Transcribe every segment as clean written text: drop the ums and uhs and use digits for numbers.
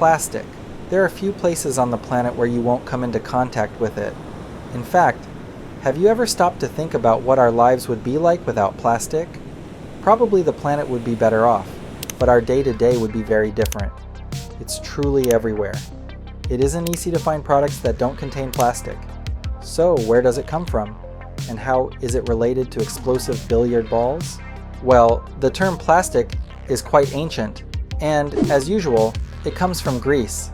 plastic. There are few places on the planet where you won't come into contact with it. In fact, have you ever stopped to think about what our lives would be like without plastic? Probably the planet would be better off, but our day-to-day would be very different. It's truly everywhere. It isn't easy to find products that don't contain plastic. So where does it come from? And how is it related to explosive billiard balls? Well, the term plastic is quite ancient, and, as usual, it comes from Greece.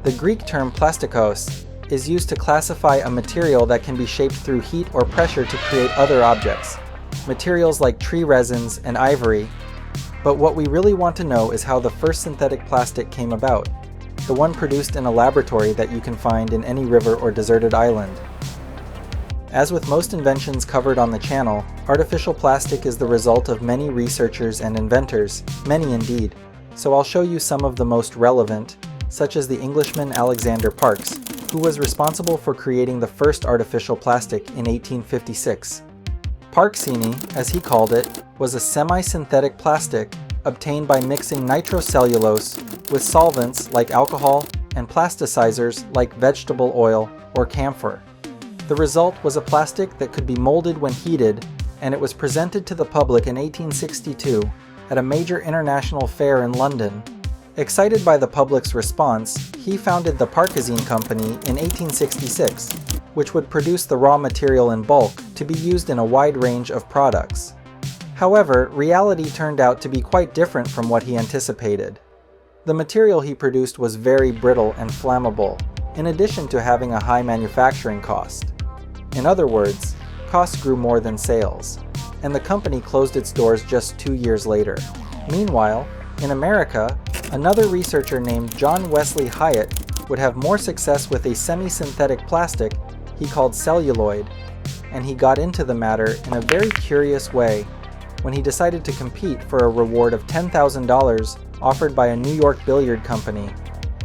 The Greek term plastikos is used to classify a material that can be shaped through heat or pressure to create other objects, materials like tree resins and ivory. But what we really want to know is how the first synthetic plastic came about, the one produced in a laboratory that you can find in any river or deserted island. As with most inventions covered on the channel, artificial plastic is the result of many researchers and inventors, many indeed. So I'll show you some of the most relevant, such as the Englishman Alexander Parkes, who was responsible for creating the first artificial plastic in 1856. Parksini, as he called it, was a semi-synthetic plastic obtained by mixing nitrocellulose with solvents like alcohol and plasticizers like vegetable oil or camphor. The result was a plastic that could be molded when heated, and it was presented to the public in 1862 at a major international fair in London. Excited by the public's response, he founded the Parkesine Company in 1866, which would produce the raw material in bulk to be used in a wide range of products. However, reality turned out to be quite different from what he anticipated. The material he produced was very brittle and flammable, in addition to having a high manufacturing cost. In other words, costs grew more than sales, and the company closed its doors just 2 years later. Meanwhile, in America, another researcher named John Wesley Hyatt would have more success with a semi-synthetic plastic he called celluloid, and he got into the matter in a very curious way when he decided to compete for a reward of $10,000 offered by a New York billiard company.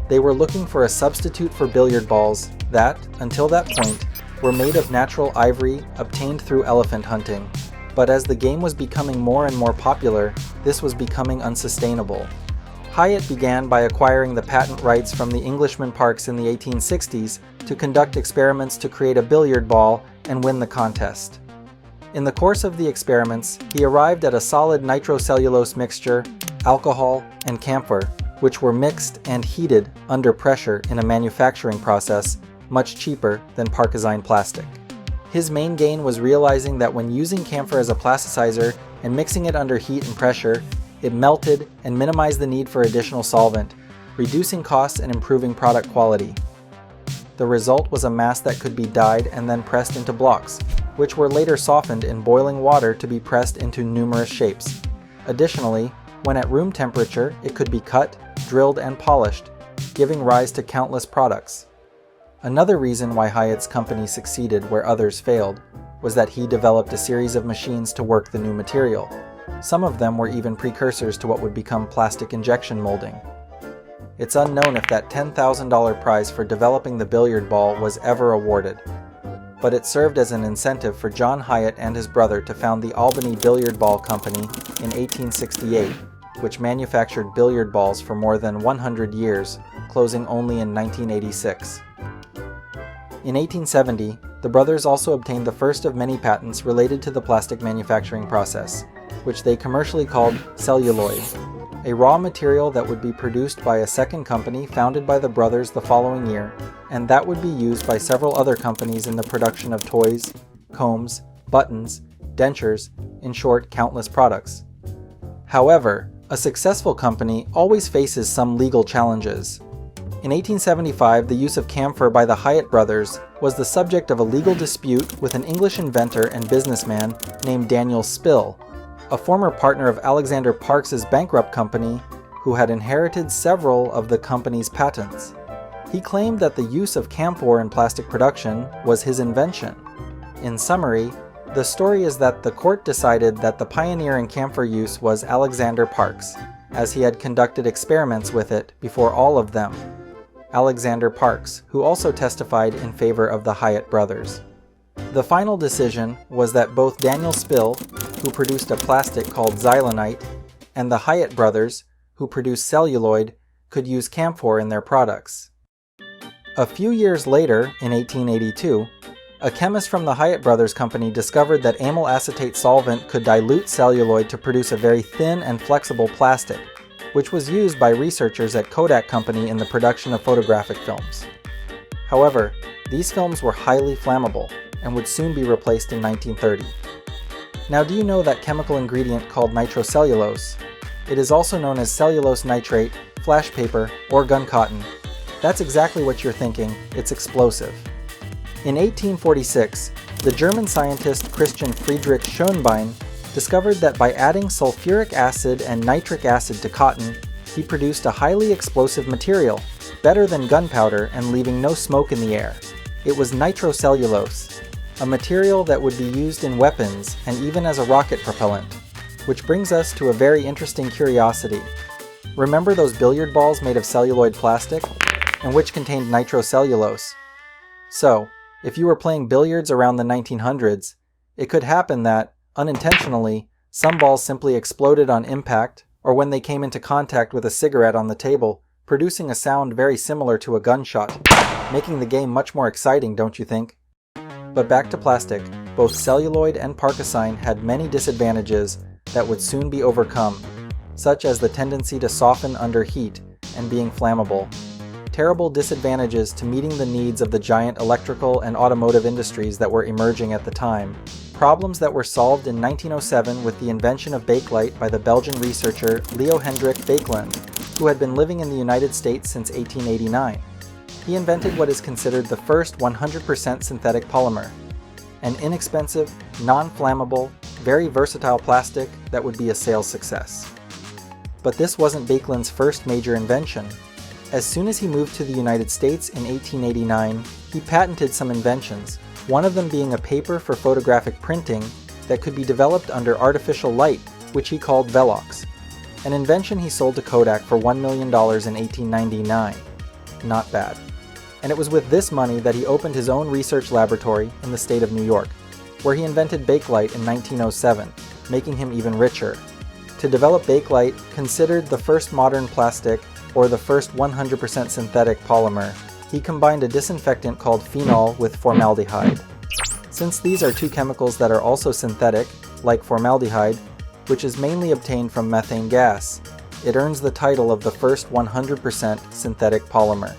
They were looking for a substitute for billiard balls that, until that point, were made of natural ivory obtained through elephant hunting. But as the game was becoming more and more popular, this was becoming unsustainable. Hyatt began by acquiring the patent rights from the Englishman Parkes in the 1860s to conduct experiments to create a billiard ball and win the contest. In the course of the experiments, he arrived at a solid nitrocellulose mixture, alcohol, and camphor, which were mixed and heated under pressure in a manufacturing process much cheaper than Parkesine plastic. His main gain was realizing that when using camphor as a plasticizer and mixing it under heat and pressure, it melted and minimized the need for additional solvent, reducing costs and improving product quality. The result was a mass that could be dyed and then pressed into blocks, which were later softened in boiling water to be pressed into numerous shapes. Additionally, when at room temperature, it could be cut, drilled, and polished, giving rise to countless products. Another reason why Hyatt's company succeeded where others failed was that he developed a series of machines to work the new material. Some of them were even precursors to what would become plastic injection molding. It's unknown if that $10,000 prize for developing the billiard ball was ever awarded, but it served as an incentive for John Hyatt and his brother to found the Albany Billiard Ball Company in 1868, which manufactured billiard balls for more than 100 years, closing only in 1986. In 1870, the brothers also obtained the first of many patents related to the plastic manufacturing process, which they commercially called celluloid, a raw material that would be produced by a second company founded by the brothers the following year, and that would be used by several other companies in the production of toys, combs, buttons, dentures, in short, countless products. However, a successful company always faces some legal challenges. In 1875, the use of camphor by the Hyatt brothers was the subject of a legal dispute with an English inventor and businessman named Daniel Spill, a former partner of Alexander Parkes' bankrupt company who had inherited several of the company's patents. He claimed that the use of camphor in plastic production was his invention. In summary, the story is that the court decided that the pioneer in camphor use was Alexander Parkes, as he had conducted experiments with it before all of them. Alexander Parkes, who also testified in favor of the Hyatt brothers. The final decision was that both Daniel Spill, who produced a plastic called xylonite, and the Hyatt brothers, who produced celluloid, could use camphor in their products. A few years later, in 1882, a chemist from the Hyatt Brothers Company discovered that amyl acetate solvent could dilute celluloid to produce a very thin and flexible plastic, which was used by researchers at Kodak Company in the production of photographic films. However, these films were highly flammable and would soon be replaced in 1930. Now, do you know that chemical ingredient called nitrocellulose? It is also known as cellulose nitrate, flash paper, or gun cotton. That's exactly what you're thinking, it's explosive. In 1846, the German scientist Christian Friedrich Schönbein discovered that by adding sulfuric acid and nitric acid to cotton, he produced a highly explosive material, better than gunpowder and leaving no smoke in the air. It was nitrocellulose, a material that would be used in weapons and even as a rocket propellant. Which brings us to a very interesting curiosity. Remember those billiard balls made of celluloid plastic, and which contained nitrocellulose? So, if you were playing billiards around the 1900s, it could happen that, unintentionally, some balls simply exploded on impact or when they came into contact with a cigarette on the table, producing a sound very similar to a gunshot, making the game much more exciting, don't you think? But back to plastic, both celluloid and parkasine had many disadvantages that would soon be overcome, such as the tendency to soften under heat and being flammable. Terrible disadvantages to meeting the needs of the giant electrical and automotive industries that were emerging at the time. Problems that were solved in 1907 with the invention of bakelite by the Belgian researcher Leo Hendrik Baekeland, who had been living in the United States since 1889. He invented what is considered the first 100% synthetic polymer, an inexpensive, non-flammable, very versatile plastic that would be a sales success. But this wasn't Baekeland's first major invention. As soon as he moved to the United States in 1889, he patented some inventions, one of them being a paper for photographic printing that could be developed under artificial light, which he called Velox, an invention he sold to Kodak for $1 million in 1899. Not bad. And it was with this money that he opened his own research laboratory in the state of New York, where he invented bakelite in 1907, making him even richer. To develop bakelite, considered the first modern plastic, or the first 100% synthetic polymer, he combined a disinfectant called phenol with formaldehyde. Since these are two chemicals that are also synthetic, like formaldehyde, which is mainly obtained from methane gas, it earns the title of the first 100% synthetic polymer.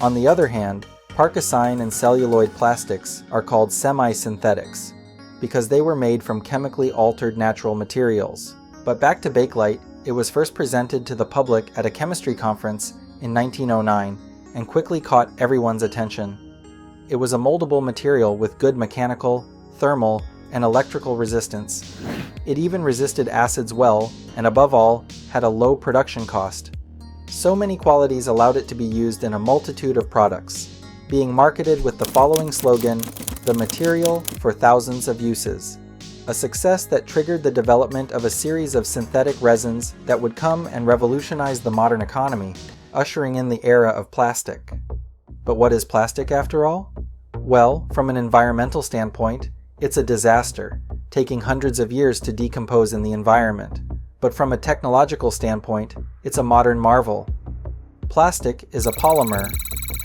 On the other hand, parkasine and celluloid plastics are called semi-synthetics, because they were made from chemically altered natural materials. But back to bakelite, it was first presented to the public at a chemistry conference in 1909 and quickly caught everyone's attention. It was a moldable material with good mechanical, thermal, and electrical resistance. It even resisted acids well, and above all, had a low production cost. So many qualities allowed it to be used in a multitude of products, being marketed with the following slogan, "The material for thousands of uses." A success that triggered the development of a series of synthetic resins that would come and revolutionize the modern economy, ushering in the era of plastic. But what is plastic after all? Well, from an environmental standpoint, it's a disaster, taking hundreds of years to decompose in the environment. But from a technological standpoint, it's a modern marvel. Plastic is a polymer,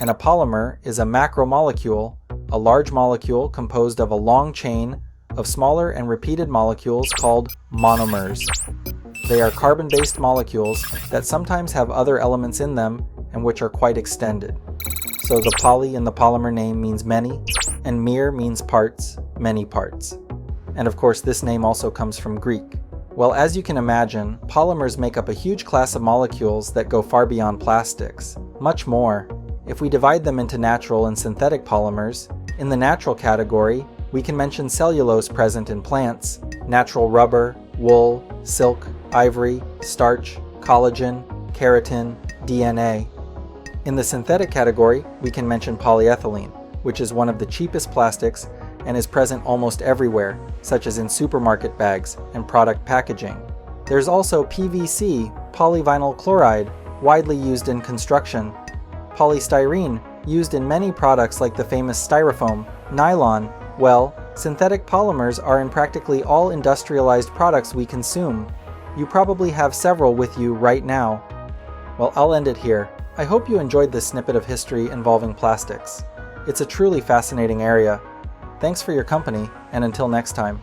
and a polymer is a macromolecule, a large molecule composed of a long chain of smaller and repeated molecules called monomers. They are carbon-based molecules that sometimes have other elements in them and which are quite extended. So the poly in the polymer name means many, and mer means parts, many parts. And of course this name also comes from Greek. Well, as you can imagine, polymers make up a huge class of molecules that go far beyond plastics. Much more. If we divide them into natural and synthetic polymers, in the natural category, we can mention cellulose present in plants, natural rubber, wool, silk, ivory, starch, collagen, keratin, DNA. In the synthetic category, we can mention polyethylene, which is one of the cheapest plastics and is present almost everywhere, such as in supermarket bags and product packaging. There's also PVC, polyvinyl chloride, widely used in construction, polystyrene, used in many products like the famous styrofoam, nylon. Well, synthetic polymers are in practically all industrialized products we consume. You probably have several with you right now. Well, I'll end it here. I hope you enjoyed this snippet of history involving plastics. It's a truly fascinating area. Thanks for your company, and until next time.